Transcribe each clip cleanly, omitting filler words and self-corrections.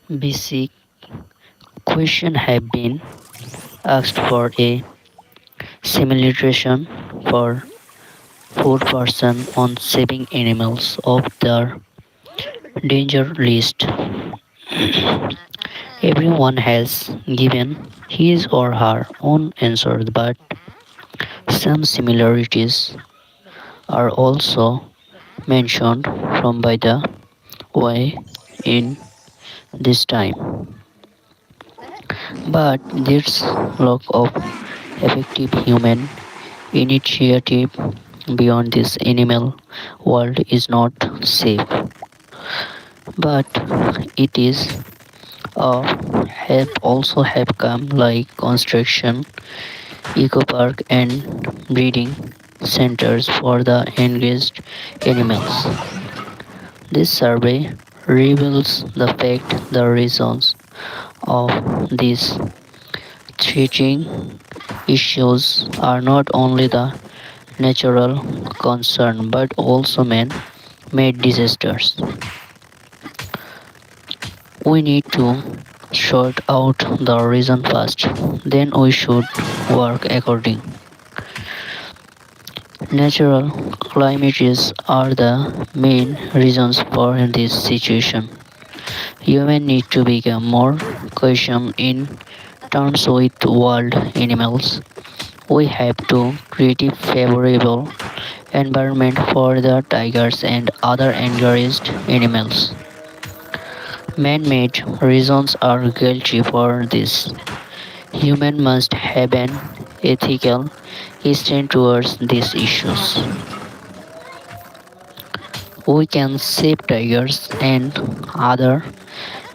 Basic questions have been asked for a simulation for 4% on saving animals off their danger list. Everyone has given his or her own answer, but some similarities are also mentioned from by the way in this time. But this lack of effective human initiative beyond this animal world is not safe, but it is have also have come like construction, eco park and breeding centers for the engaged animals. This survey reveals the fact the reasons of these threatening issues are not only the natural concern but also man-made disasters. We need to sort out the reason first, then we should work according. Natural calamities are the main reasons for this situation. Humans need to become more cautious in terms with wild animals. We have to create a favorable environment for the tigers and other endangered animals. Man-made reasons are guilty for this. Humans must have an ethical stand towards these issues. We can save tigers and other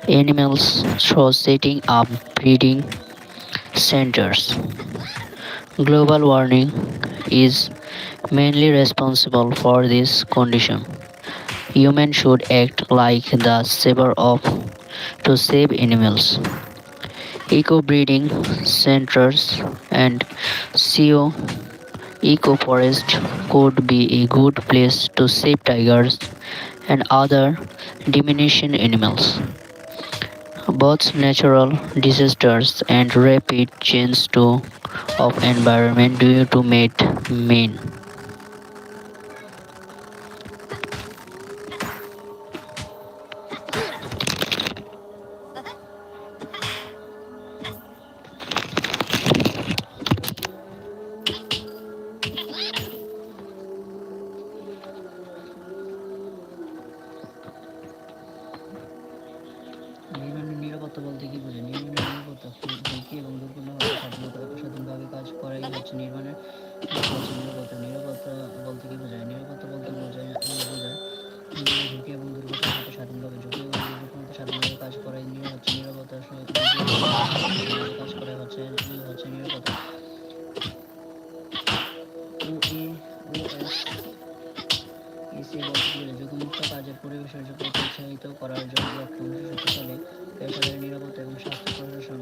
animals through setting up breeding centers. Global warming is mainly responsible for this condition. Humans should act like the saver of to save animals. Eco-breeding centers and CO eco-forest could be a good place to save tigers and other diminution animals. Both natural disasters and rapid change to of environment due to made mean. নির্মাণের নিরাপত্তা বলতে কি বোঝায়? নির্মাণের নিরাপত্তা ঝুঁকি এবং দুর্ঘটনা স্বাধীনভাবে কাজ করাই হচ্ছে নির্মাণের নিরাপত্তা। নিরাপত্তা বলতে কি বোঝায়? নিরাপত্তা বলতে বোঝায় ঝুঁকি এবং দুর্ঘটনার সাথে স্বাধীনভাবে কাজ করাই হচ্ছে নিরাপত্তা। স্বাধীনভাবে কাজ করাই হচ্ছে নিরাপত্তা। ওএস ঝুঁকিমুক্ত কাজের পরিবেশের উৎসাহিত করার জন্য লক্ষ্যে 1970 সালে পেশাদারি নিরাপত্তা এবং স্বাস্থ্য প্রশাসন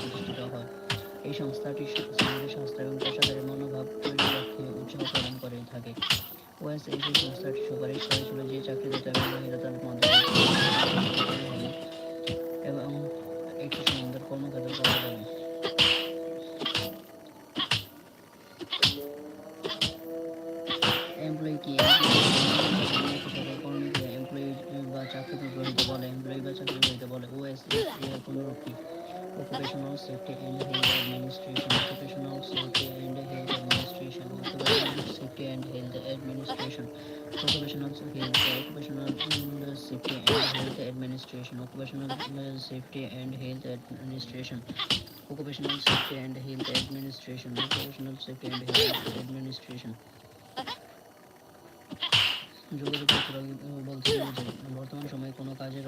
প্রতিষ্ঠিত হয়। এই সংস্থাটি শ্রমিকের স্বাস্থ্য এবং পেশাদারি মনোভাব তৈরির লক্ষ্যে উৎসাহ প্রদান করে থাকে। ওএসএস এই সংস্থাটি সুপারিশ করেছিল যে চাকরিদাতা এবং বহিরাতার মধ্যে এবং একটি সুন্দর কর্মক্ষেত্র পাওয়া যাবে। এমপ্লয়ি কি? সকল কর্মীকে এমপ্লয়ি বা চাকরি গ্রহীতা বলে। ওএসএস এর পুনরূপ কি? Occupational Safety and Health Administration. Occupational Safety and Health Administration. Occupational Safety and Health Administration. Occupational Safety and Health Administration. Occupational Safety and Health Administration. Occupational Safety and Health Administration. Occupational Safety and Health Administration. যোগাযোগ বলতে বর্তমান সময়ে কোনো কাজের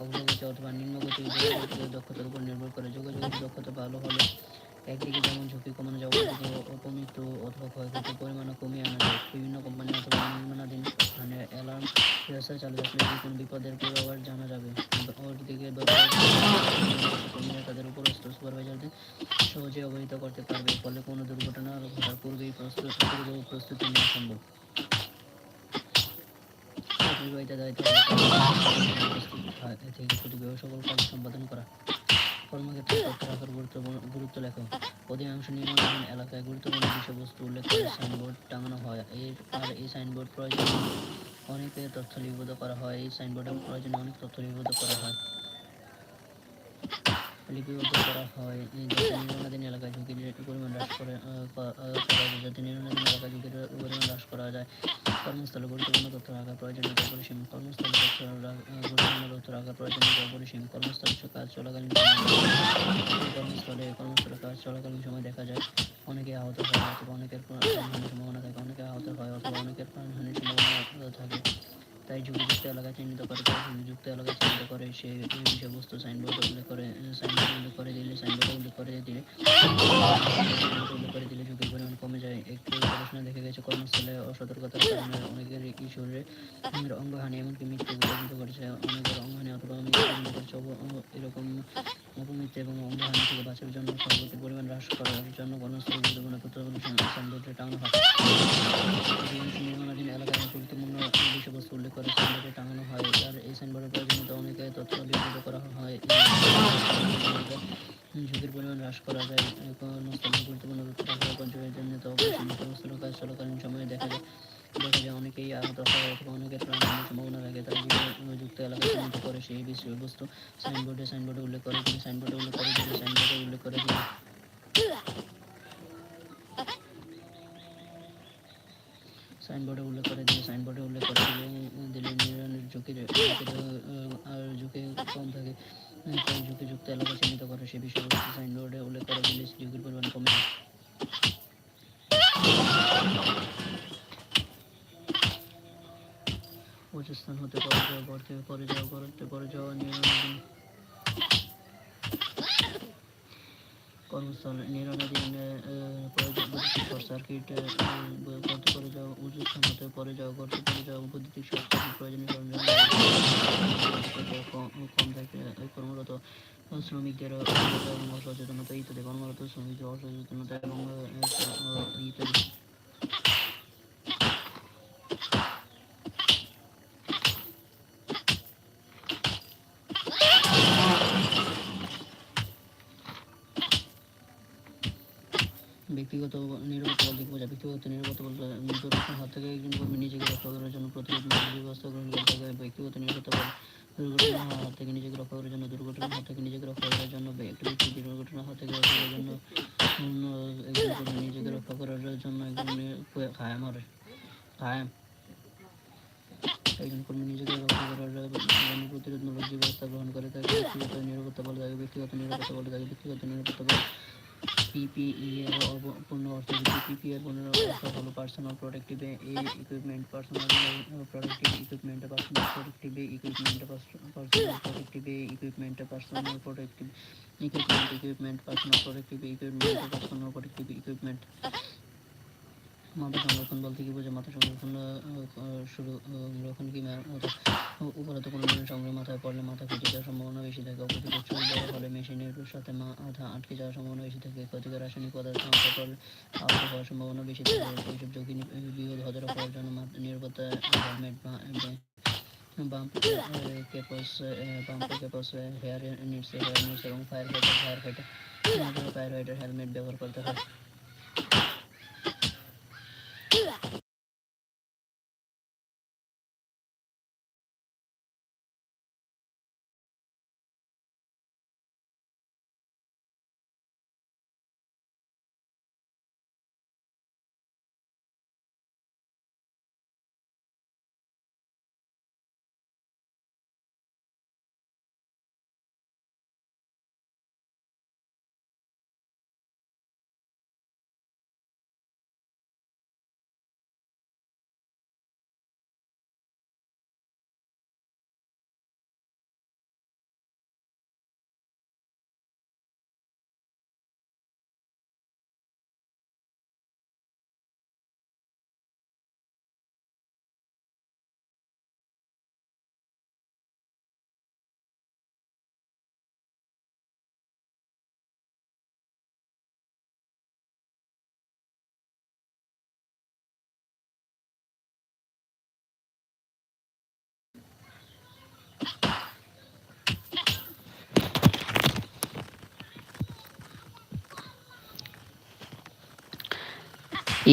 অগ্রগতি অথবা নিম্নগতি যোগাযোগের দক্ষতার উপর নির্ভর করে। যোগাযোগের দক্ষতা ভালো হলে একদিকে যেমন ঝুঁকি কমানো যায়, অন্যদিকে অপমৃত্যু অথবা ক্ষয়ক্ষতির পরিমাণও কমিয়ে আনা যায়। বিভিন্ন কোম্পানি অথবা নির্মাণাধীন স্থানে অ্যালার্ম ব্যবস্থা চালু থাকলে যে কোনো বিপদের পূর্বাভাস জানা যাবে। অন্যদিকে কর্মীরা তাদের উপরস্থ সুপারভাইজারদের সহজে অবহিত করতে পারবে, ফলে কোনো দুর্ঘটনা ঘটার পূর্বেই প্রস্তুতি নেওয়া সম্ভব। চাকরির দায়িত্ব থেকে শুরু করে সকল কাজ সম্পাদন করা। কর্মক্ষেত্রে তথ্য রাখার গুরুত্ব লেখো। অধিকাংশ নির্মাণাধীন এলাকায় গুরুত্বপূর্ণ বিষয়বস্তু উল্লেখ করে সাইনবোর্ড টাঙানো হয়। এই সাইনবোর্ড প্রয়োজনে অনেক তথ্য লিপিবদ্ধ করা হয়। এই সাইনবোর্ডের প্রয়োজনে অনেক তথ্য লিপিবদ্ধ করা হয় যাতে নির্মাণাধীন এলাকায় ঝুঁকির পরিমাণ হ্রাস করা যায় কর্মস্থলে গুরুত্বপূর্ণ তথ্য রাখার প্রয়োজনীয়তা অপরিসীম। কর্মস্থলে কাজ চলাকালীন কাজ চলাকালীন সময় দেখা যায় অনেকে আহত হয় অথবা অনেকের প্রাণহানির সম্ভাবনা থাকে অনেকের প্রাণহানির সম্ভাবনা থাকে। তাই ঝুঁকিযুক্ত এলাকা চিহ্নিত করে সেই বিষয়বস্তু সাইনবোর্ডে উল্লেখ করে দিলে ঝুঁকির পরিমাণ কমে যায়। একটু গবেষণায় দেখা গেছে কর্মস্থলে অসতর্কতার কারণে অনেকের শরীরে অঙ্গহানি এমনকি মৃত্যু পর্যন্ত ঘটেছে। অনেকের অঙ্গহানি অথবা মৃত্যু পর্যন্ত ঘটেছে। এরকম অপমৃত্যু এবং অঙ্গহানি থেকে বাঁচার জন্য ক্ষয়ক্ষতির পরিমাণ হ্রাস করার জন্য কর্মস্থলে গুরুত্বপূর্ণ তথ্যগুলো সাইনবোর্ডে টাঙানো হয়। নির্মাণাধীন এলাকায় গুরুত্বপূর্ণ বিষয়বস্তু উল্লেখ করে সাইনবোর্ডে টাঙানো হয়। আর এই সাইনবোর্ডের প্রয়োজনীয়তা অনেকে তথ্য লিপিবদ্ধ করা হয়। ঝুঁকির পরিমাণ হ্রাস করা যায়। কর্মস্থলে গুরুত্বপূর্ণ তথ্য রাখার প্রয়োজনীয়তা অপরিসীম। কর্মস্থলে কাজ চলাকালীন সময়ে দেখা যায় অনেকেই আহত হয় অথবা অনেকের প্রাণহানির সম্ভাবনা থাকে। তাই যুক্ত এলাকা চিহ্নিত করে সেই বিষয়বস্তু সাইনবোর্ডে উল্লেখ করে দিলে নির্মাণের ঝুঁকি কম থাকে। তাই ঝুঁকিযুক্ত এলাকা চিহ্নিত করে সেই বিষয়বস্তু সাইনবোর্ডে উল্লেখ করে দিলে ঝুঁকির পরিমাণ কমে যায়। উঁচু স্থান হতে পড়ে যাওয়া নির্মাণাধীন কর্মস্থল নির্মাণাধীন শর্ট সার্কিট গর্তে পড়ে যাওয়া উঁচু স্থান হতে গর্তে পড়ে যাওয়া বৈদ্যুতিক শর্ট সার্কিট প্রয়োজনীয় সরঞ্জাম কম থাকে। কর্মরত শ্রমিকদের এবং অসচেতনতা ইত্যাদি ইত্যাদি। ব্যক্তিগত নিরাপত্তা বলতে কি বোঝায়? ব্যক্তিগত নিরাপত্তা বলতে দুর্ঘটনার হাত থেকে একজন কর্মী নিজেকে রক্ষা করার জন্য প্রতিরোধমূলক ব্যবস্থা গ্রহণ করে থাকে। ব্যক্তিগত নিরাপত্তা বলে দুর্ঘটনার হাত থেকে নিজেকে রক্ষা করার জন্য একটি ব্যক্তি দুর্ঘটনার হাত থেকে রক্ষা করার জন্য একজন কর্মী নিজেকে রক্ষা করার জন্য প্রতিরোধমূলক ব্যবস্থা গ্রহণ করে থাকে। ব্যক্তিগত নিরাপত্তা বলে পিপিই এর পূর্ণ অর্থ কি? পিপিই এর পূর্ণ অর্থ হলো personal protective equipment. Personal protective equipment personal protective equipment personal protective equipment personal protective equipment. মাথা সংরক্ষণ বলতে কি বোঝায়? মাথা সংরক্ষণ সংরক্ষণ কি উপরত কোনো সংগ্রহ মাথায় পড়লে মাথা ফেটে যাওয়ার সম্ভাবনা বেশি থাকে। অপরদিকে চুল বড় হলে মেশিনের সাথে মাথা আটকে যাওয়ার সম্ভাবনা বেশি থাকে। ক্ষতিকর রাসায়নিক পদার্থ মাথায় পড়লে আহত হওয়ার সম্ভাবনা বেশি থাকে। এইসব ঝুঁকি বিরোধ করার জন্য নিরাপত্তা helmet bump caps hair nets এবং ফায়ার ফাইটার হেলমেট ব্যবহার করতে হয়।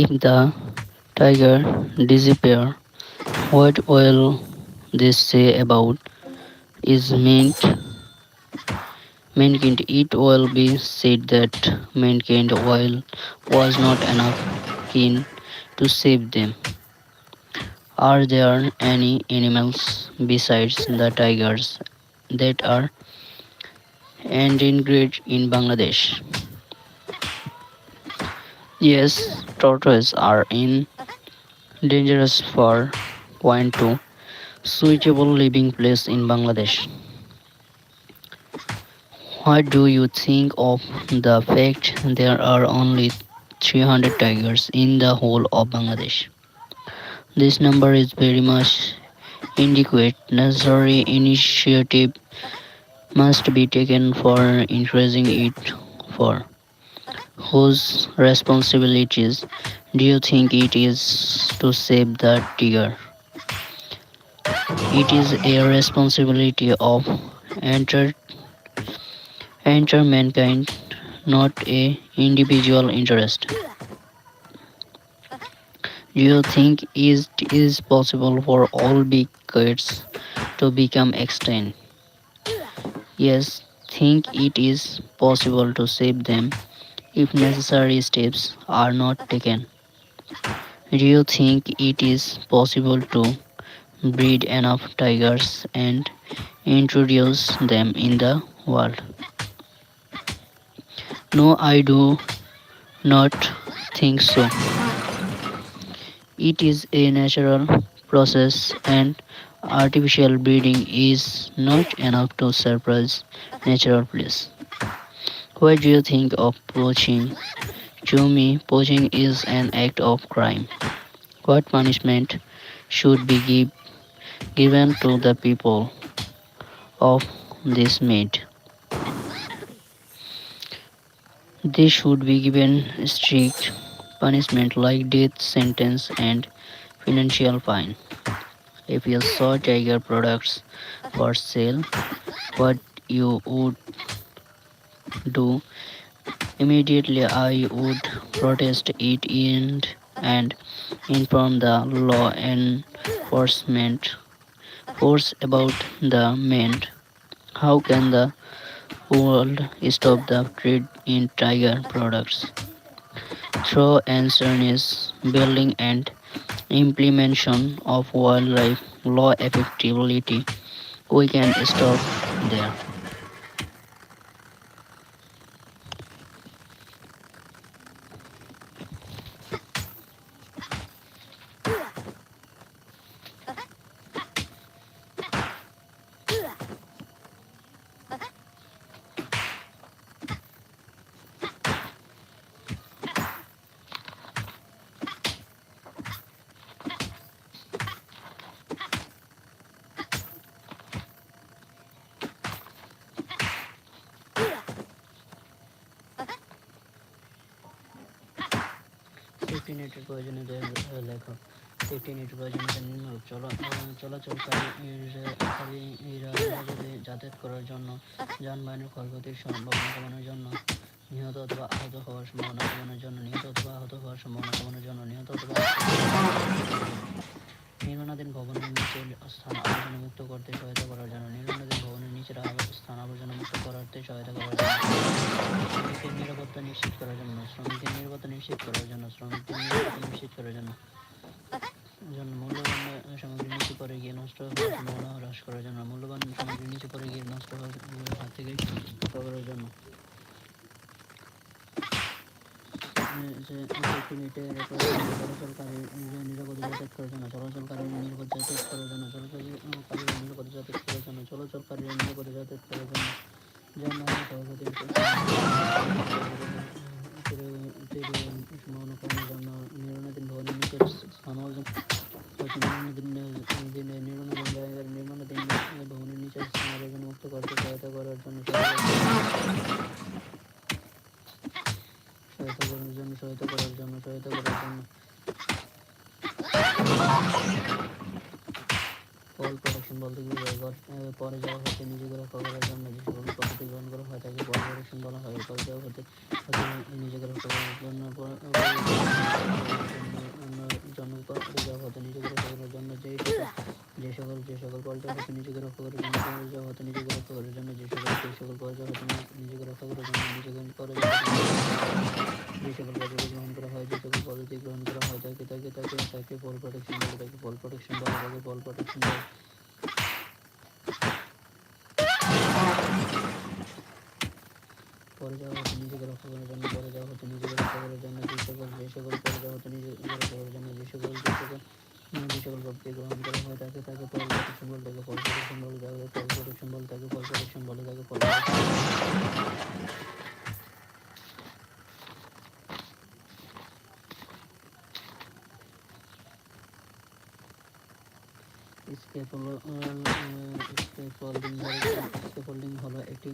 If the tiger disappear, what will they say about is mankind? It will be said that mankind oil was not enough keen to save them. Are there any animals besides the tigers that are endangered in Bangladesh? Yes, tortoises are in dangerous for point two suitable living place in Bangladesh. What do you think of the fact there are only 300 tigers in the whole of Bangladesh? This number is very much inadequate. Necessary initiative must be taken for increasing it. For whose responsibilities do you think it is to save the tiger? It is a responsibility of entire, entire mankind, not a individual interest. Do you think it is possible for all big cats to become extinct? Yes, think it is possible to save them if necessary steps are not taken. Do you think it is possible to breed enough tigers and introduce them in the world? No, I do not think so. It is a natural process and artificial breeding is not enough to surprise natural bliss. What do you think of poaching? To me, poaching is an act of crime. What punishment should be given to the people of this maid? They should be given strict punishment like death sentence and financial fine. If you saw tiger products for sale, what you would do immediately? I would protest it and inform the law enforcement force about the matter. How can the world stop the trade in tiger products? Through awareness building and implementation of wildlife law effectively, we can stop there. Safety নেটের প্রয়োজনীয়তা লেখো। Safety নেটের প্রয়োজনীয়তা নিম্নরূপ চলাচলকারীরা নিরাপদে যাতায়াত করার জন্য, যানবাহনের ক্ষয়ক্ষতির সম্ভাবনা কমানোর জন্য, নিহত অথবা আহত হওয়ার সম্ভাবনা কমানোর জন্য, নিহত অথবা আহত হওয়ার সম্ভাবনা কমানোর জন্য, নিহত অথবা নির্মাণাধীন ভবনের নিচের স্থান আবর্জনা মুক্ত করতে সহায়তা করার জন্য, নির্মাণাধীন ভবনের নিচের স্থান আবর্জনা মুক্ত করতে সহায়তা করার জন্য, শ্রমিকদের নিরাপত্তা নিশ্চিত করার জন্য, শ্রমিকদের নিরাপত্তা নিশ্চিত করার জন্য, শ্রমিকদের নিরাপত্তা নিশ্চিত করার জন্য, মূল্যবান সামগ্রী নিচে পড়ে গিয়ে নষ্ট হওয়ার সম্ভাবনা হ্রাস করার জন্য, মূল্যবান সামগ্রী নিচে পড়ে গিয়ে নষ্ট হওয়ার হাত থেকে রক্ষা করার জন্য। চলাচলকারী নিরাপদে যাতায়াত করার জন্য, চলাচলকারী নিরাপদ যাতায়াত করার জন্য, চলাচলকারীরা নিরাপদে যাতায়াত করার জন্য, চলাচলকারীরা নিরাপদে যাতায়াত করার জন্য, যানবাহনের ক্ষয়ক্ষতির সম্ভাবনা কমানোর জন্য, নির্মাণাধীন ভবনের নিচের স্থান নির্মাণাধীন ভবনের নিচের স্থান আবর্জনা মুক্ত করতে সহায়তা করার জন্য, সহায়তা করার জন্য। ফল প্রোটেকশন বলতে কি বোঝায়? পরে যাওয়া হতে নিজেকে রক্ষা করার জন্য যে সকল পদ্ধতি গ্রহণ করা হয় তাকে ফল প্রোটেকশন বলা হয়। পরে যাওয়া হতে নিজেকে রক্ষা করার জন্য জন্য পরে যাওয়া হতে নিজেকে রক্ষা করার জন্য যে সকল পর্যায় হতে নিজেকে রক্ষা করার জন্য পরে যাওয়া হতে নিজেকে রক্ষা করার জন্য যে সকল পর্যায় হতে নিজেকে রক্ষা করার জন্য নিজেকে পরে যাওয়া হতে যে সকল পদ্ধতি গ্রহণ করা হয় তাকে ফল প্রোটেকশন বলে পরে যাওয়া হতে নিজেকে রক্ষা করার জন্য যে সকল পরে যাওয়া হতে নিজেকে রক্ষা করার জন্য যে সকল পদ্ধতি গ্রহণ করা হয় তাকে ফল প্রোটেকশন বলে স্ক্যাফোল্ডিং হলো একটি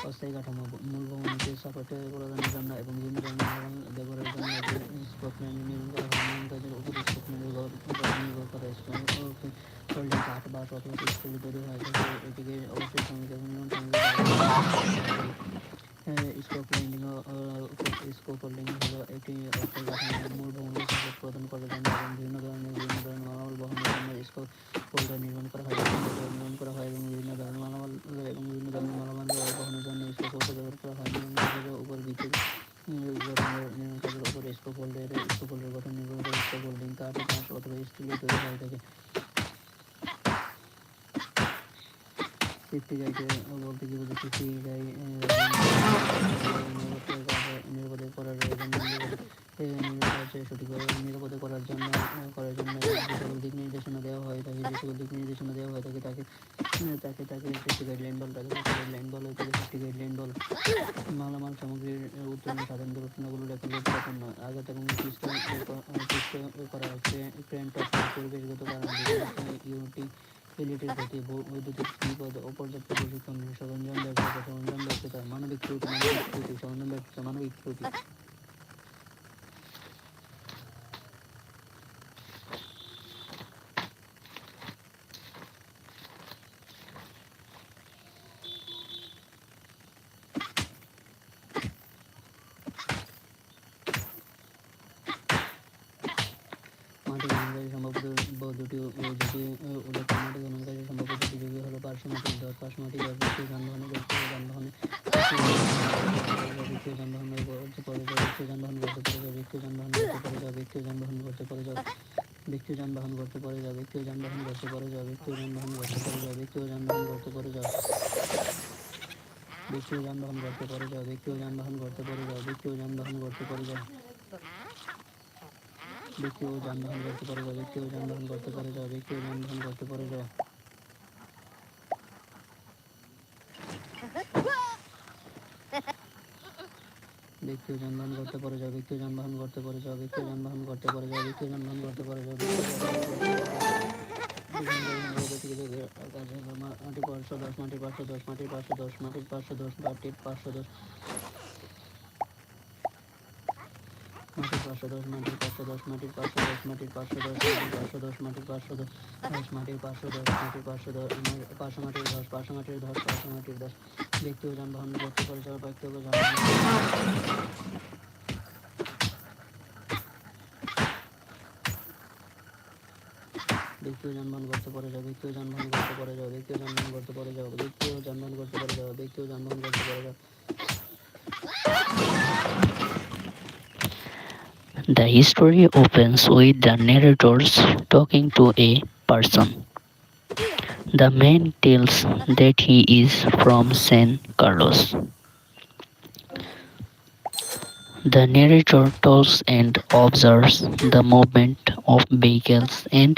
অস্থায়ী কাঠামো মূল ভবনকে সাপোর্ট প্রদানের জন্য এবং বিভিন্ন ধরনের মালামাল ব্যবহারের জন্য যে স্ক্যাফোল্ডিং নির্মাণ করা হয় নির্মাণ কাজের উপর স্ক্যাফোল্ডিংয়ের উপর নির্ভর করে। স্ক্যাফোল্ডিং কাঠ, বাঁশ অথবা স্টিলে তৈরি হয় থাকে। এটিকে অবশ্যই শ্রমিক এবং স্ক্যাফোল্ডিং হলো একটি অস্থায়ী কাঠামো মূল ভবনকে সাপোর্ট প্রদান করার জন্য এবং বিভিন্ন ধরনের মালামাল বহনের জন্য স্ক্যাফোল্ড নির্মাণ করা হয় এবং বিভিন্ন ধরনের মালামাল বহনের জন্য স্ক্যাফোল্ড ব্যবহার করা হয়। নির্মাণ কাজের উপর স্ক্যাফোল্ডের গঠন নির্ভর করে। স্ক্যাফোল্ডিং কাঠ, বাঁশ অথবা স্টিলে তৈরি হয়ে থাকে। সেফটি গাইড বলতে কি বোঝায়? সেফটি গাইড নিরাপদে করার নিরাপদে করার জন্য যে সকল দিক নির্দেশনা দেওয়া হয় থাকে তাকে সেফটি গাইডলাইন বলে। মালামাল সামগ্রীর উত্তোলন সাধারণ দুর্ঘটনাগুলো রেকর্ড নয়। আঘাত এবং পিষ্ট করা ক্রেন টপ পরিবেশগত কারণ ইউটিলিটির ক্ষতি, বৈদ্যুতিক বিপদ, অপর্যাপ্ত প্রশিক্ষণ, সরঞ্জাম ব্যর্থতা, মানবিক ত্রুটি। মাটি খননকারী সম্ভাব্য দুটি উল্লেখ্য মাটি খননকারী সম্ভাব্য দুটি ঝুঁকি হলো পার্শ্ব মাটির ধস। ব্যক্তিগত যানবাহনে করতে পরে যাওয়া ব্যক্তিগত যানবাহন করতে পরে যাওয়া ব্যক্তিগত যানবাহন করতে পরে যাওয়া ব্যক্তিগত যানবাহন করতে পরে যাওয়া ব্যক্তিগত যানবাহন করতে পরে যাওয়া ব্যক্তিগত যানবাহন করতে পরে যাওয়া ব্যক্তিগত যানবাহন করতে পরে যাওয়া ব্যক্তিগত যানবাহন করতে পরে যাওয়া ব্যক্তিগত যানবাহন করতে পরে যাওয়া ব্যক্তিগত যানবাহন করতে পরে যাওয়া ব্যক্তিগত যানবাহন করতে পরে যাওয়া ব্যক্তিগত যানবাহন করতে পরে যাওয়া ব্যক্তিগত যানবাহন করতে পরে যাওয়া ব্যক্তিগত যানবাহন করতে পরে যাওয়া ব্যক্তিগত যানবাহন করতে পরে যাওয়া ব্যক্তিগত যানবাহন করতে পরে যাওয়া মাটির 510 মাটির 510 মাটির 510 মাটির 510 মাটির 510 মাটির 510 মাটির 510 মাটির 510 মাটির 510 মাটির 510 মাটির 510 মাটির 510 মাটির 510 500 মাটির 10 500 মাটির 10 500 মাটির 10 ব্যক্তিগত যানবাহন করতে পারে যাওয়া ব্যক্তিগত যানবাহন ব্যক্তিগত যানবাহন করতে পারে যাওয়া ব্যক্তিগত যানবাহন করতে পারে যাওয়া ব্যক্তিগত যানবাহন করতে পারে যাওয়া ব্যক্তিগত যানবাহন করতে পারে যাওয়া ব্যক্তিগত যানবাহন করতে পারে যাওয়া। The history opens with the narrators talking to a person. The man tells that he is from San Carlos. The narrator talks and observes the movement of vehicles and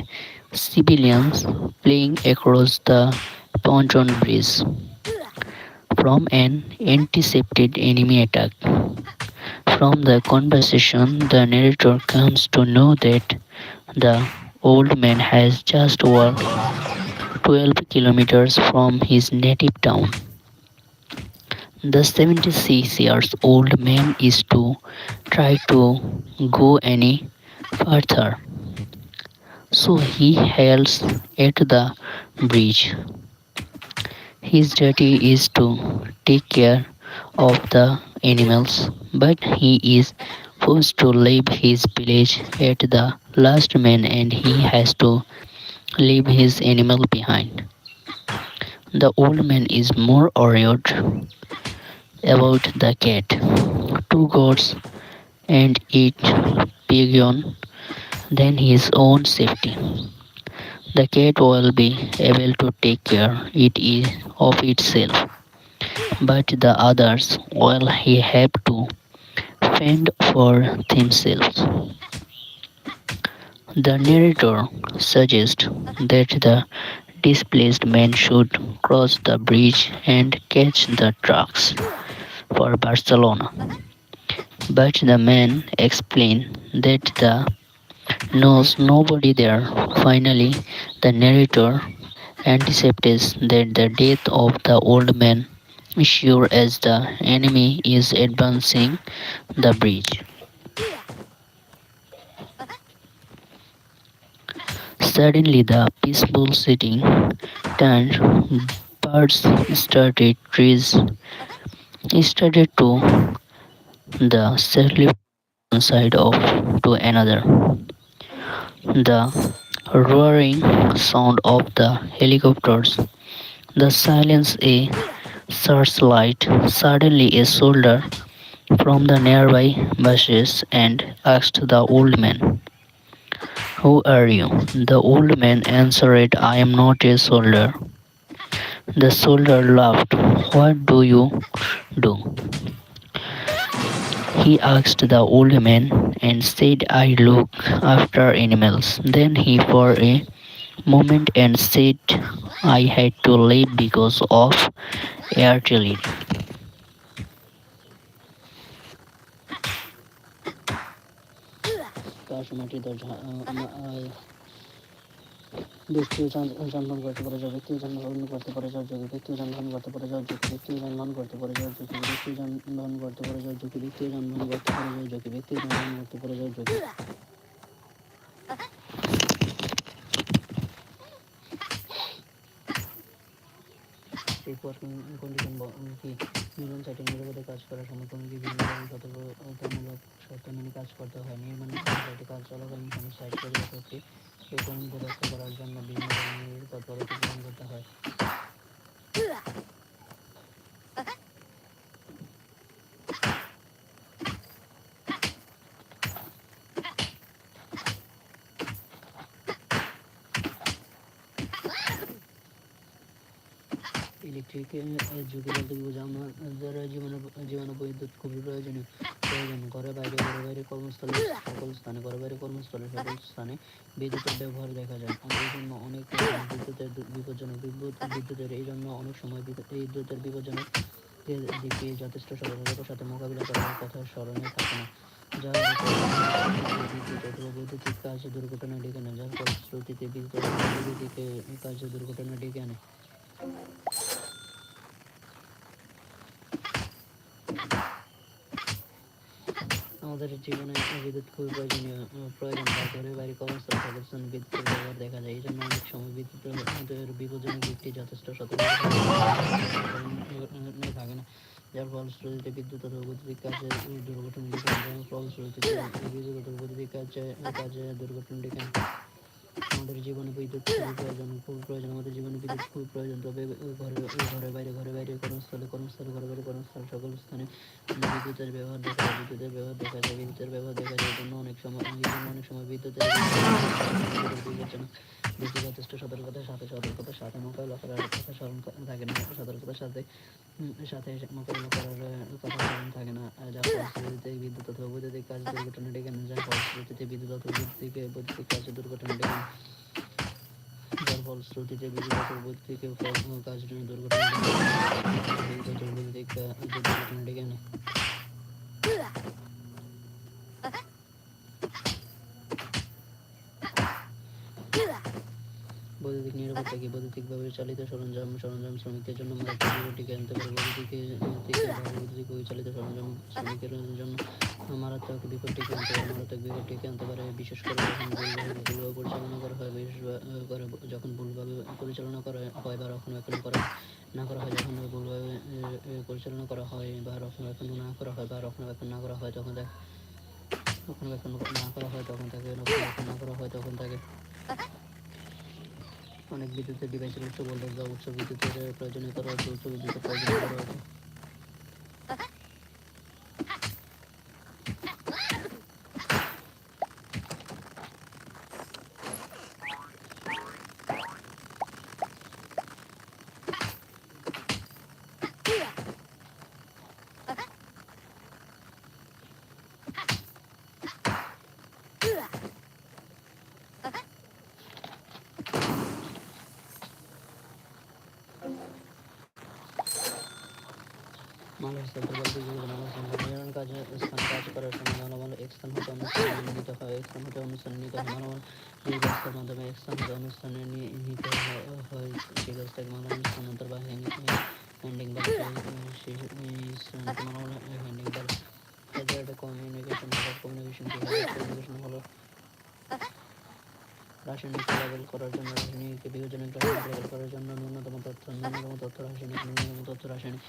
civilians fleeing across the pontoon bridge from an anticipated enemy attack. From the conversation, the narrator comes to know that the old man has just walked 12 kilometers from his native town. The 76-year-old man is to try to go any further, so he hails at the bridge. His duty is to take care of the animals, but he is forced to leave his village at the last man and he has to leave his animal behind. The old man is more worried about the cat, two goats, and each pigeon than his own safety. The cat will be able to take care of itself, but the others will he have to fend for themselves. The narrator suggests that the displaced man should cross the bridge and catch the trucks for Barcelona. But the man explained that the knows nobody there. Finally, the narrator anticipates that the death of the old man is sure as the enemy is advancing the bridge. Suddenly, the peaceful setting turned. Birds started, trees started to the slightly one side of to another. The roaring sound of the helicopters, the silence a searchlight. Suddenly a soldier from the nearby bushes and asked the old man, "Who are you?" The old man answered, "I am not a soldier." The soldier laughed. "What do you do?" He asked the old man and said, "I look after animals." Then he for a moment and said, "I had to leave because of artillery." তার সময়টি ব্যক্তিও জন্মগ্রহণ করতে পারে যার ব্যক্তিও জন্মগ্রহণ করতে পারে যার যোগ্য ব্যক্তিও জন্মগ্রহণ করতে পারে যার যোগ্য ব্যক্তিও জন্মগ্রহণ করতে পারে যার যোগ্য ব্যক্তিও জন্মগ্রহণ করতে পারে যার যোগ্য ব্যক্তিও জন্মগ্রহণ করতে পারে যার যোগ্য ব্যক্তিও জন্মগ্রহণ করতে পারে যার যোগ্য সেফ ওয়ার্কিং কন্ডিশন কি নির্মাণ সাইটে নিরাপদে কাজ করার সময় কমিটি বিভিন্ন ধরনের সতর্কতামূলক শর্ত মেনে কাজ করতে হয়। নির্মাণ সাইটে কাজ চলাকালীন সময় সাইট কর্তৃপক্ষকে এই কমিটি রক্ষা করার জন্য বিভিন্ন ধরনের তৎপরতা গ্রহণ করতে হয়। ইলেকট্রিক যুগে বলতে কি বোঝায়? আমাদের জীবনে বিদ্যুৎ খুবই প্রয়োজন। ঘরে বাইরে কর্মস্থলে সকল স্থানে বিদ্যুতের ব্যবহার দেখা যায়। এই জন্য অনেক বিদ্যুতের বিপজ্জনক বিদ্যুতের এই জন্য অনেক সময় বিদ্যুতের বিপজ্জনক দিকে যথেষ্ট সতর্কতার সাথে মোকাবিলা করার কথা স্মরণে থাকে না। যার বিদ্যুৎ অথবা বৈদ্যুতিক কাজ দুর্ঘটনা ডেকে আনে, যার ফলশ্রুতিতে বিদ্যুৎ অথবা বৈদ্যুতিক কাজ দুর্ঘটনা ডেকে আনে। আমাদের জীবনে বিদ্যুৎ খুবই প্রয়োজন বা ঘরে বাইরে কর্মস্থলে সকল স্থানে বিদ্যুতের ব্যবহার দেখা যায়। এই জন্য অনেক সময় বিদ্যুতের বিপজ্জনক দিকটি যথেষ্ট সতর্কতা থাকে না, যার ফলশ্রুতিতে বিদ্যুৎ অথবা বৈদ্যুতিক কাজে দুর্ঘটনা ডেকে আনে। যার ফলশ্রুতিতে বিদ্যুৎ অথবা বৈদ্যুতিক কাজে দুর্ঘটনা ডেকে আনে। আমাদের জীবনে বিদ্যুৎ খুবই প্রয়োজন। আমাদের জীবনে বিদ্যুৎ খুবই প্রয়োজন। তবে ঘরে বাইরে কর্মস্থলে সকল স্থানে বিদ্যুতের ব্যবহার দেখা যায়। এই জন্য অনেক সময় বিদ্যুতের বিপজ্জনক দিকে যথেষ্ট সতর্কতার সাথে মোকাবিলা করার কথা স্মরণ থাকে না। সতর্কতার সাথে মোকাবিলা করার কথা স্মরণ থাকে না, যার ফলশ্রুতিতে বিদ্যুৎ অথবা বৈদ্যুতিক কাজ দুর্ঘটনা ডেকে আনে। যার ফলশ্রুতিতে বিদ্যুৎ অথবা বৈদ্যুতিক কাজ দুর্ঘটনা ডেকে আনে। যার ফলশ্রুতিতে বিদ্যুৎ অথবা বৈদ্যুতিক কাজ দুর্ঘটনা ডেকে আনে। বৈদ্যুতিক নিরাপত্তা কি? বৈদ্যুতিকভাবে চালিত সরঞ্জাম শ্রমিকদের জন্য মারাত্মক বিপদ ডেকে আনতে পারে। বৈদ্যুতিক চালিত সরঞ্জাম শ্রমিকের জন্য মারাত্মক বিপদ ডেকে আনতে পারে, বিশেষ করে যখন ভুলভাবে পরিচালনা করা হয়, যখন ভুলভাবে পরিচালনা করা হয় বা রক্ষণাবেক্ষণ করা না করা হয়, যখন ভুলভাবে পরিচালনা করা হয় বা রক্ষণাবেক্ষণ না করা হয় বা রক্ষণাবেক্ষণ না করা হয় তখন তাকে রক্ষণাবেক্ষণ না করা হয় তখন তাকে রক্ষণাবেক্ষণ না করা হয় তখন তাকে অনেক বিদ্যুতের ডিভাইসের উচ্চ ভোল্টেজ বা উচ্চ বিদ্যুতের প্রয়োজনীয়তা রয়েছে, উচ্চ বিদ্যুতের প্রয়োজনীয়তা রয়েছে। মাল হস্তান্তর বলতে নির্মাণ কাজে স্থান কাজ করার সময় মালামাল এক স্থান হতে অন্য স্থানে নিতে হয়, এক স্থান হতে অন্য স্থানে নিতে হয়। মালামাল যে ব্যবস্থার মাধ্যমে এক স্থান হতে অন্য স্থানে নিতে হয় সেই ব্যবস্থাকে মালামাল স্থানান্তর বা হ্যান্ডিং বলে। সেই মালামাল হ্যান্ডিং বলে। হ্যাজার্ড কমিউনিকেশন কমিউনিকেশন হলো রাসায়নিক লেবেল করার জন্য, রাসায়নিক বিভাজনের রাসায়নিক লেবেল করার জন্য ন্যূনতম তথ্য রাসায়নিক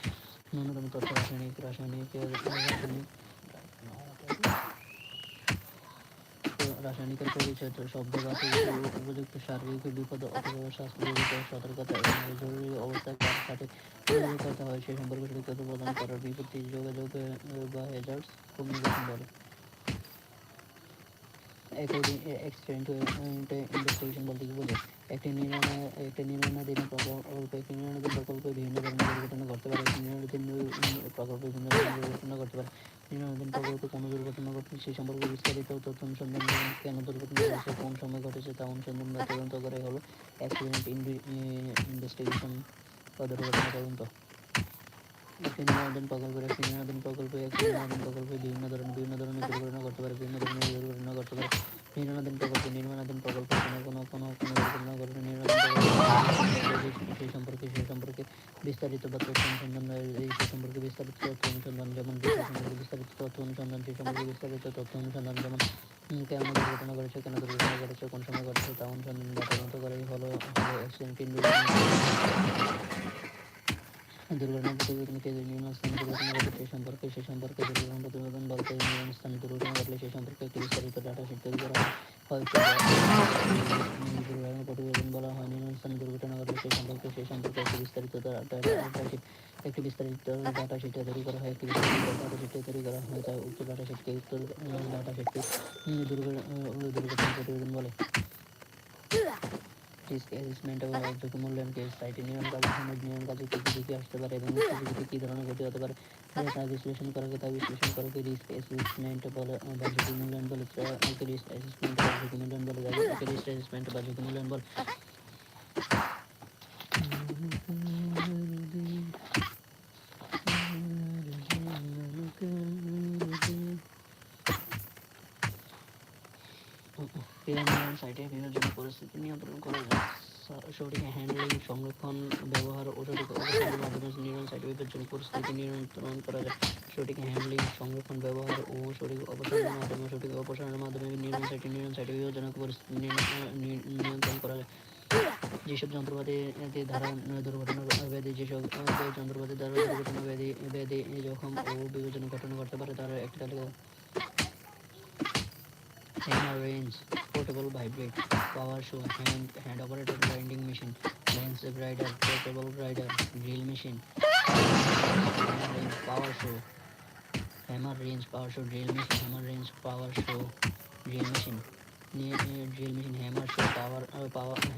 রাসায়নিকের পরিচয় শব্দ বা উপযুক্ত শারীরিক বিপদ অথবা স্বাস্থ্যজনিত সতর্কতা এবং জরুরি অবস্থায় কার সাথে যোগাযোগ করতে হয় সে সম্পর্কে সঠিক তথ্য প্রদান করার বিপত্তি যোগাযোগ বা হ্যাজার্ডস কমিউনিকেশন বলে। এক্সিডেন্ট ইনভেস্টিগেশন বলতে কি বোঝায়? একটি নির্মাণাধীন প্রকল্পে বিভিন্ন ধরনের দুর্ঘটনা ঘটতে পারে। একটি নির্মাণাধীন প্রকল্পে বিভিন্ন ধরনের দুর্ঘটনা ঘটতে পারে। নির্মাণাধীন প্রকল্পে কোনো দুর্ঘটনা ঘটলে সেই সম্পর্কে বিস্তারিত তথ্য অনুসন্ধান, যেমন কেন দুর্ঘটনা ঘটেছে, কোন সময় ঘটেছে তা অনুসন্ধান বা তদন্ত করাই হলো অ্যাক্সিডেন্ট ইনভেস্টিগেশন বা দুর্ঘটনা তদন্ত। একটি নির্মাণাধীন প্রকল্পে বিভিন্ন ধরনের দুর্ঘটনা ঘটতে পারে। নির্মাণাধীন প্রকল্পে কোনো দুর্ঘটনা ঘটলে সেই সম্পর্কে বিস্তারিত বা তথ্য অনুসন্ধান, সেই সম্পর্কে বিস্তারিত তথ্য অনুসন্ধান, যেমন সেই সম্পর্কে বিস্তারিত তথ্য অনুসন্ধান, যেমন কেন দুর্ঘটনা ঘটেছে, কোন সময় ঘটেছে তা অনুসন্ধান বা তদন্ত করাই হলো অ্যাক্সিডেন্ট দুর্ঘটনা প্রতিবেদন কে নির্মাণ স্থানে দুর্ঘটনা ঘটে সে সম্পর্কে দুর্ঘটনা প্রতিবেদন বলতে নির্মাণ স্থানে দুর্ঘটনা ঘটলে সে সম্পর্কে একটি বিস্তারিত ডাটা শিট তৈরি করা হয়। দুর্ঘটনা প্রতিবেদন বলা হয়। নির্মাণ স্থানে দুর্ঘটনা ঘটলে সে সম্পর্কে একটি বিস্তারিত ডাটা শিট তৈরি করা হয়। তাই উক্ত ডাটা শিটকে দুর্ঘটনা প্রতিবেদন বলে। রিস্ক অ্যাসেসমেন্ট এবং ঝুঁকি মূল্যায়ন কেস সাইটে নির্মাণ কাজে কী কী ঝুঁকি আসতে পারে এবং ঝুঁকিতে কী ধরনের ক্ষতি হতে পারে তা বিশ্লেষণ করাকে রিস্ক অ্যাসেসমেন্ট বলে বা ঝুঁকি মূল্যায়ন বলে। রিস্ক অ্যাসেসমেন্ট বা ঝুঁকি মূল্যায়ন বলে। রিস্ক অ্যাসেসমেন্ট বা ঝুঁকি মূল্যায়ন বলে। নির্মাণ সাইটে বিপজ্জনক পরিস্থিতি নিয়ন্ত্রণ করা যায়। সঠিক হ্যান্ডলিং, সংরক্ষণ, ব্যবহার ও সঠিক অবস্থানের মাধ্যমে নির্মাণ সাইটে বিপজ্জনক পরিস্থিতি নিয়ন্ত্রণ করা যায়। সঠিক হ্যান্ডলিং, সংরক্ষণ, ব্যবহার ও সঠিক অপসারণের মাধ্যমে নির্মাণ সাইটে বিপজ্জনক পরিস্থিতি নিয়ন্ত্রণ করা যায়। যেসব যন্ত্রপাতি দ্বারা দুর্ঘটনা ব্যাধি জখম ও বিপজ্জনক ঘটনা ঘটতে পারে তার একটি তালিকা। Hammer wrench, portable vibrate, power saw, hand operated grinding machine, lens grinder, portable grinder, drill machine. Hammer wrench, power saw, hammer wrench, power saw, drill machine, hammer wrench, power saw, drill machine. Drill machine, hammer saw,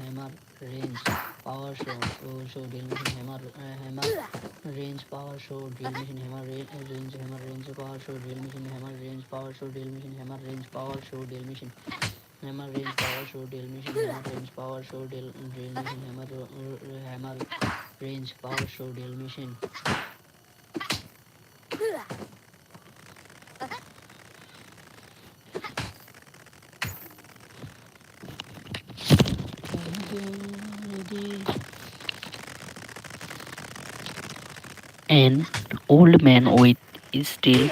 hammer wrench, power saw, drill machine, hammer wrench, power saw, drill machine, hammer wrench, power saw, drill machine, hammer wrench, power saw, drill machine, hammer wrench, power saw, drill machine. Hammer wrench, power saw, drill machine, hammer wrench, power saw, drill machine, hammer wrench, power saw, drill machine. An old man with steel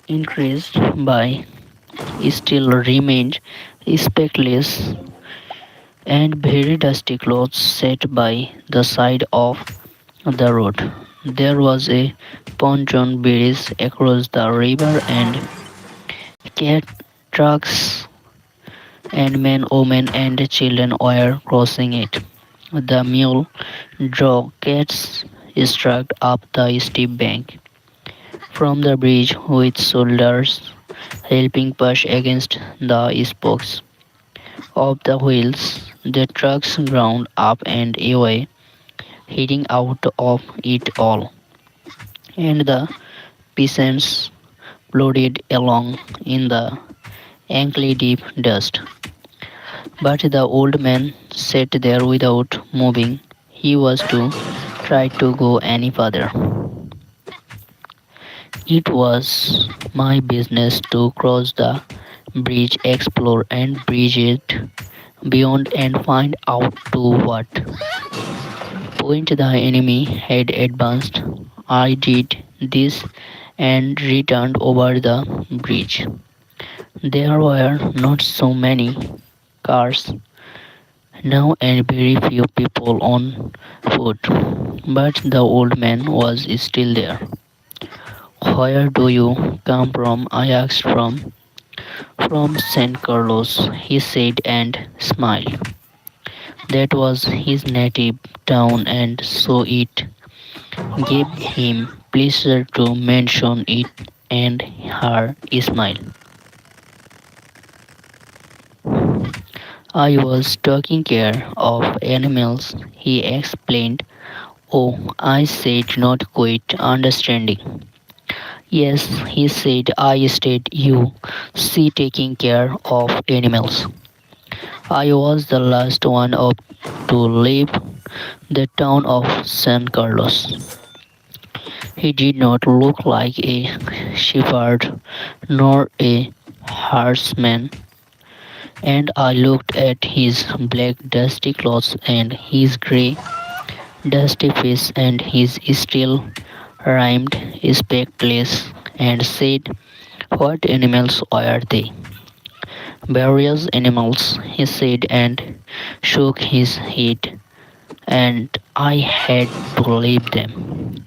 increased by still remained speechless and very dusty clothes sat by the side of the road. There was a pontoon bridge across the river, and cat trucks and men, women, and children were crossing it. The mule drove cats struck up the steep bank from the bridge with soldiers helping push against the spokes of the wheels. The trucks ground up and away, heading out of it all, and the peasants plodded along in the ankle-deep dust. But the old man sat there without moving. He was too tired to go any further. It was my business to cross the bridge, explore and bridge it beyond and find out to what point the enemy had advanced. I did this and returned over the bridge. There were not so many cars now and very few people on foot, but the old man was still there. Where do you come from? I asked. From San Carlos, he said and smiled. That was his native town, and so it gave him pleasure to mention it and her smile. I was taking care of animals, he explained. Oh, I said, not quite understanding. Yes, he said, I stayed you see taking care of animals. I was the last one up to leave the town of San Carlos. He did not look like a shepherd nor a herdsman, and I looked at his black dusty clothes and his grey dusty face and his still rhymed spectacles and said, what animals are they? Various animals, he said and shook his head, and I had to leave them.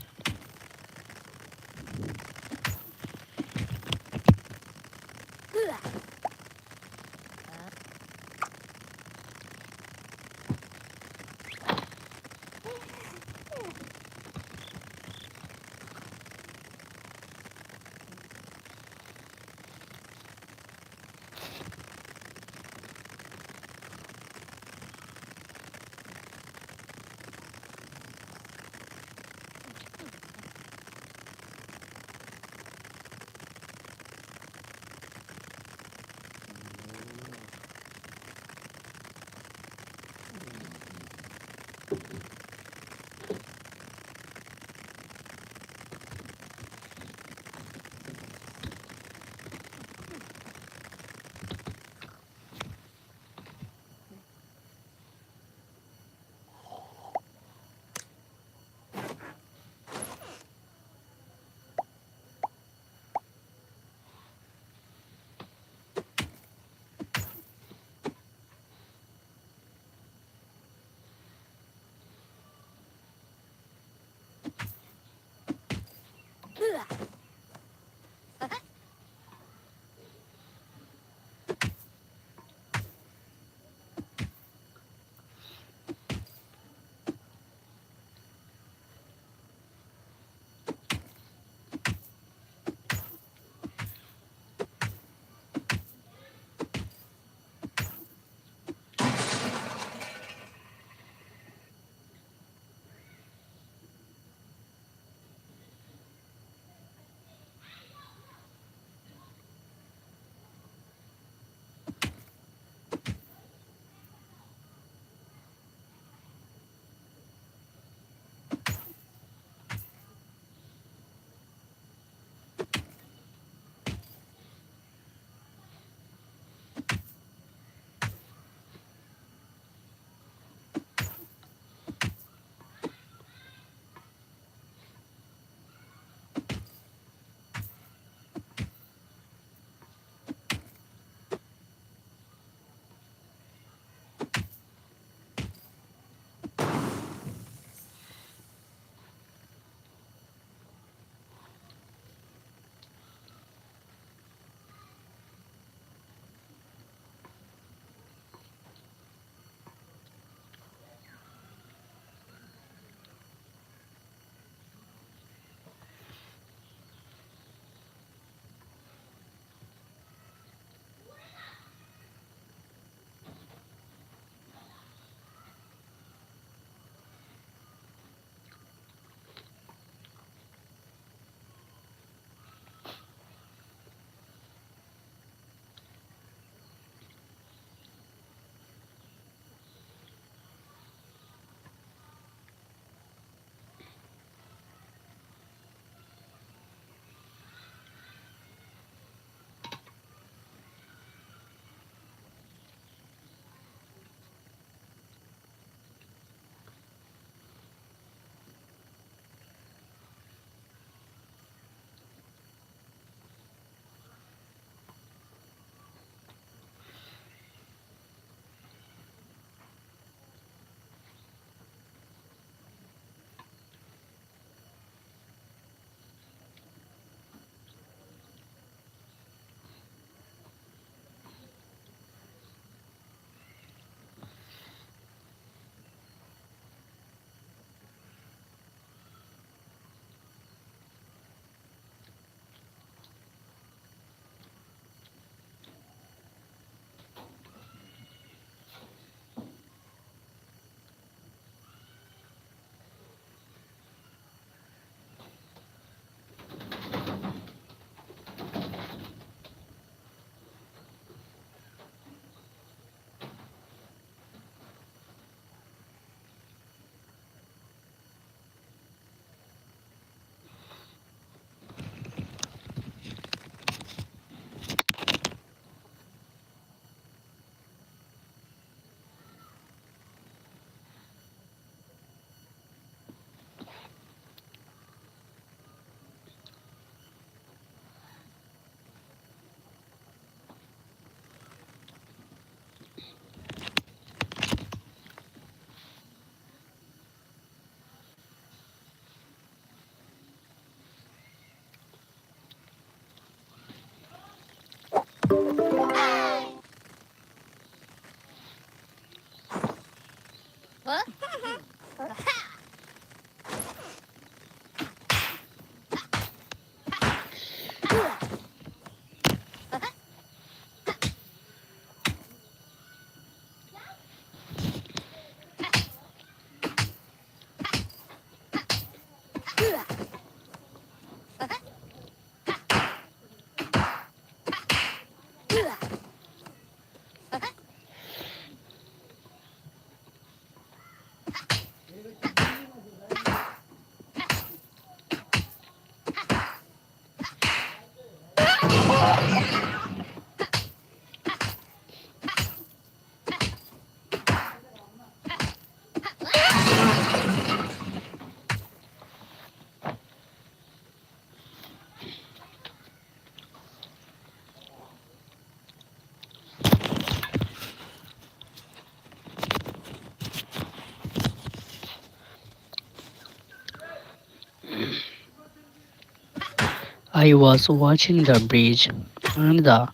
I was watching the bridge and the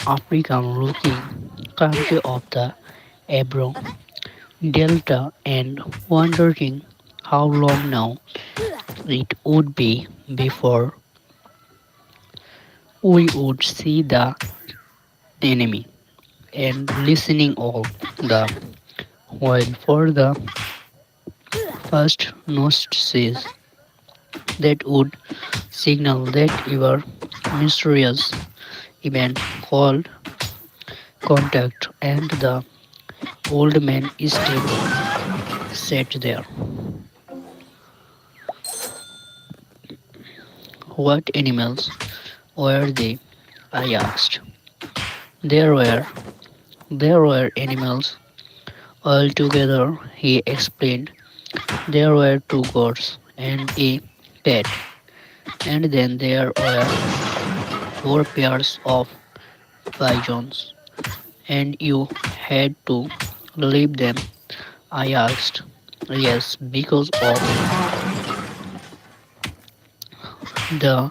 African looking country of the Ebro Delta and wondering how long now it would be before we would see the enemy, and listening all the while for the first notices that would signal that our mysterious event called contact, and the old man still sat there. What animals were they? I asked. There were there were animals altogether, he explained. There were two goats and a cat, and then there were four pairs of pigeons, and you had to leave them. I asked. Yes, because of the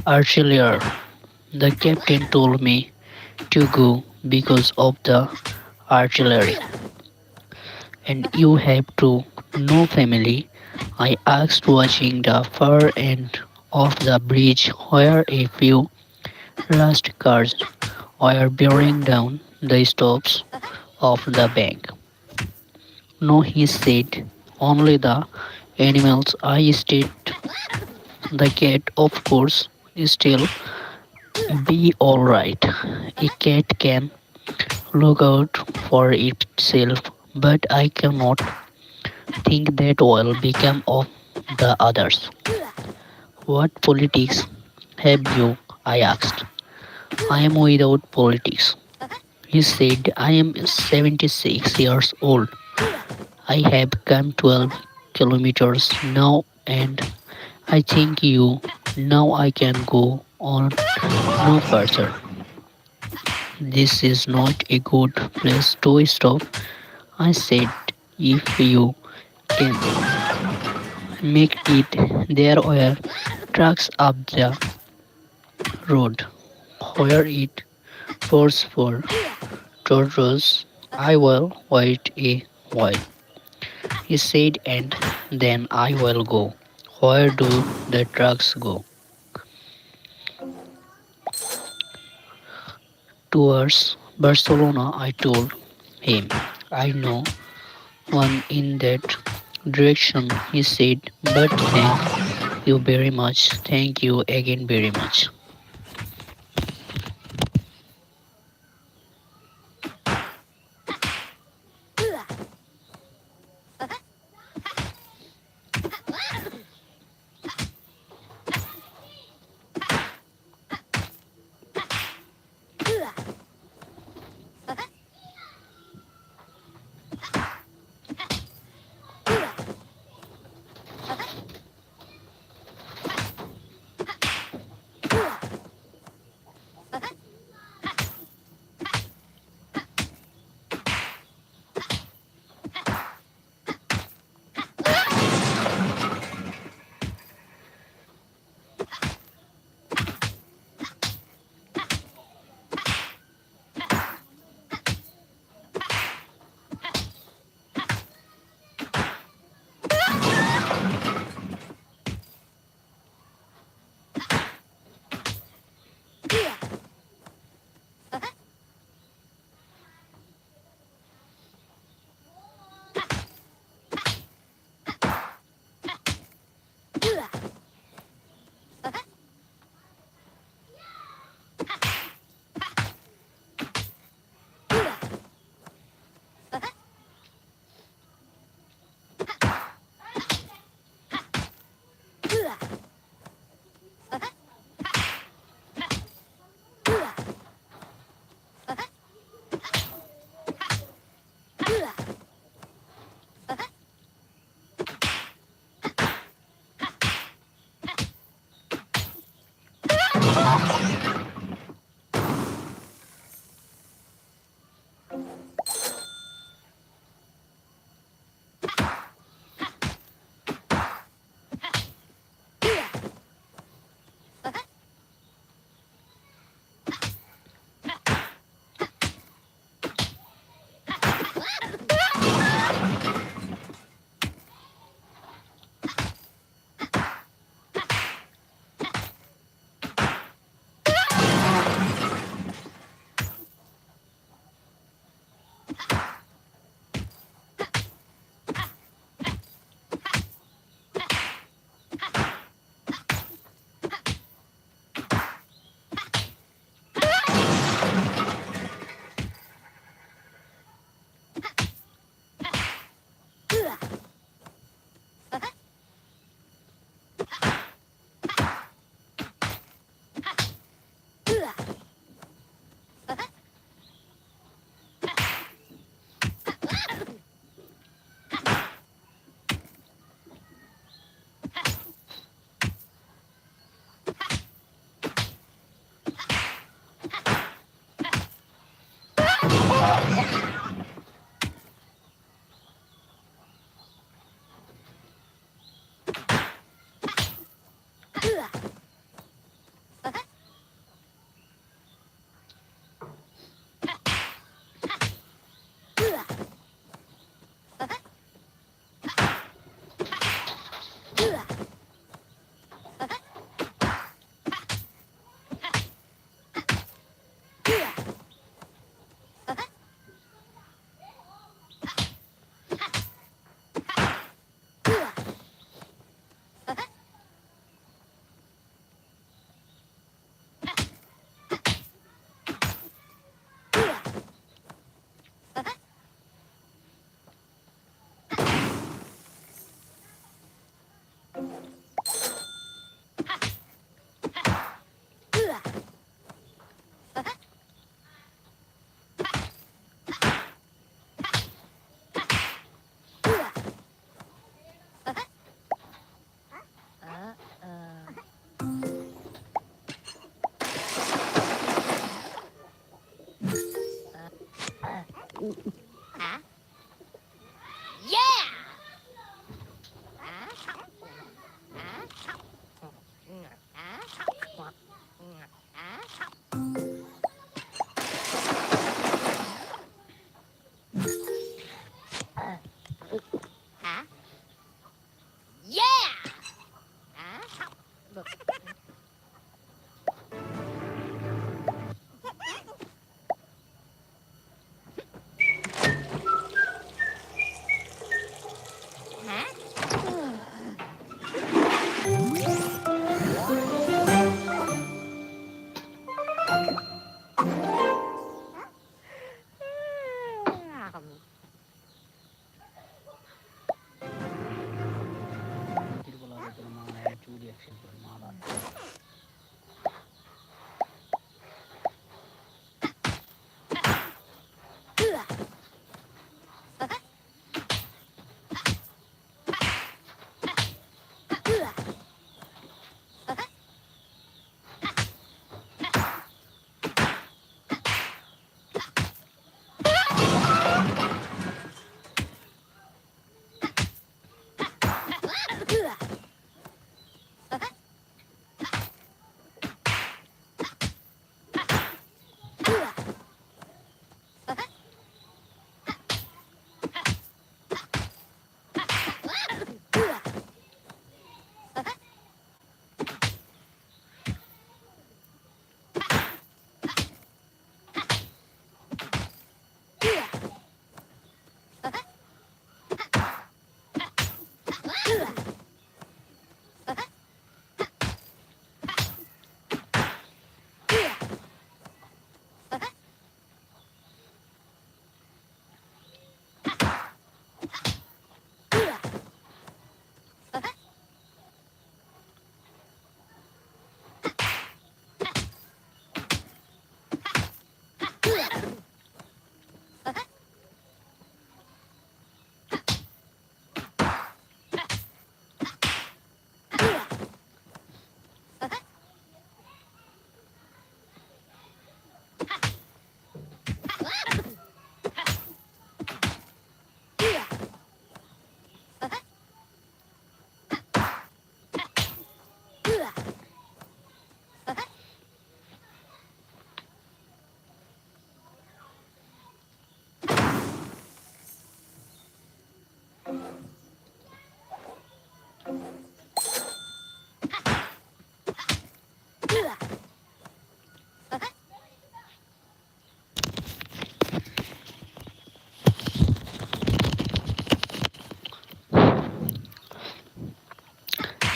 artillery. The captain told me to go because of the artillery. And you have to know family. I asked, watching the far end of the bridge where a few last cars were bearing down the steps of the bank. No, he said, only the animals. I stayed. The cat, of course, still be alright. A cat can look out for itself, but I cannot think that will become of the others. What politics have you? I asked. I am without politics. He said, I am 76 years old. I have come 12 kilometers now, and I think you now I can go on no further. This is not a good place to stop. I said, if you can make it, there were trucks up the road where it pours for tortoise. I will wait a while, he said, and then I will go. Where do the trucks go? Towards Barcelona, I told him. I know one in that direction, he said, but thank you very much. Thank you again very much. Tirupala Perumal and two reaction for Marat.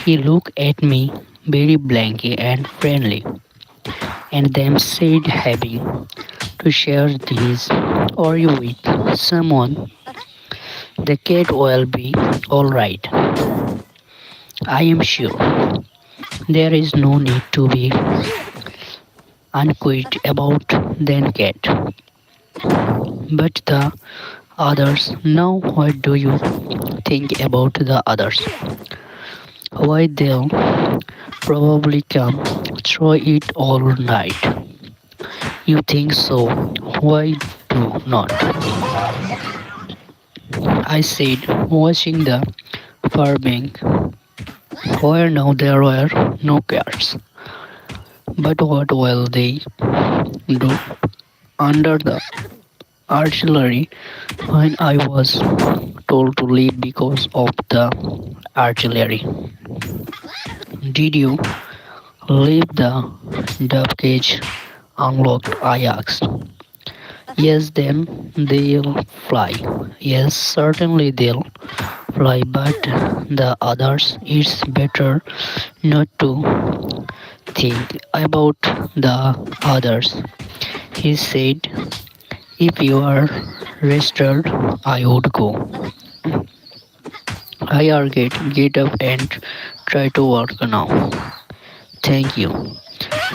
He looked at me very blankly and friendly, and then said, having to share this Oreo with someone, the cat will be alright. I am sure. There is no need to be unquiet about the cat. But the others, now what do you think about the others? Why they'll probably come through it all night. You think so? Why do not? I said, watching the far bank, where now there were no cars. But what will they do under the artillery when I was told to leave because of the artillery? Did you leave the dove cage unlocked? I asked. Yes, then they'll fly. Yes, certainly they'll fly, but the others, it's better not to think about the others. He said, if you are rested, I would go. I argued, get up and try to walk now. Thank you,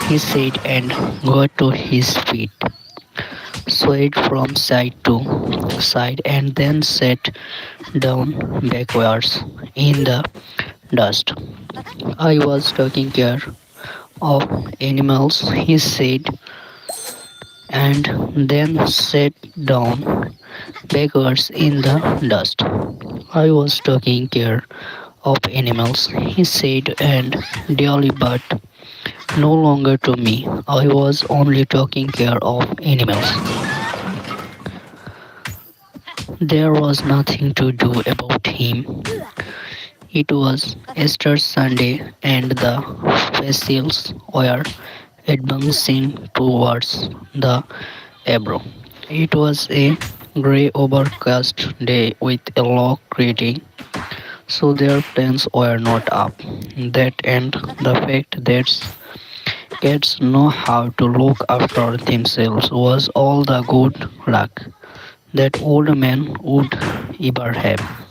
he said and got to his feet, swayed from side to side, and then sat down backwards in the dust. I was taking care of animals, he said, and then sat down. backwards in the dust. I was taking care of animals, he said, and dearly, but no longer to me. I was only taking care of animals. There was nothing to do about him. It was Easter Sunday, and the vessels were advancing towards the Ebro. It was a grey overcast day with a low creating, so their planes were not up. That and the fact that cats know how to look after themselves was all the good luck that old man would ever have.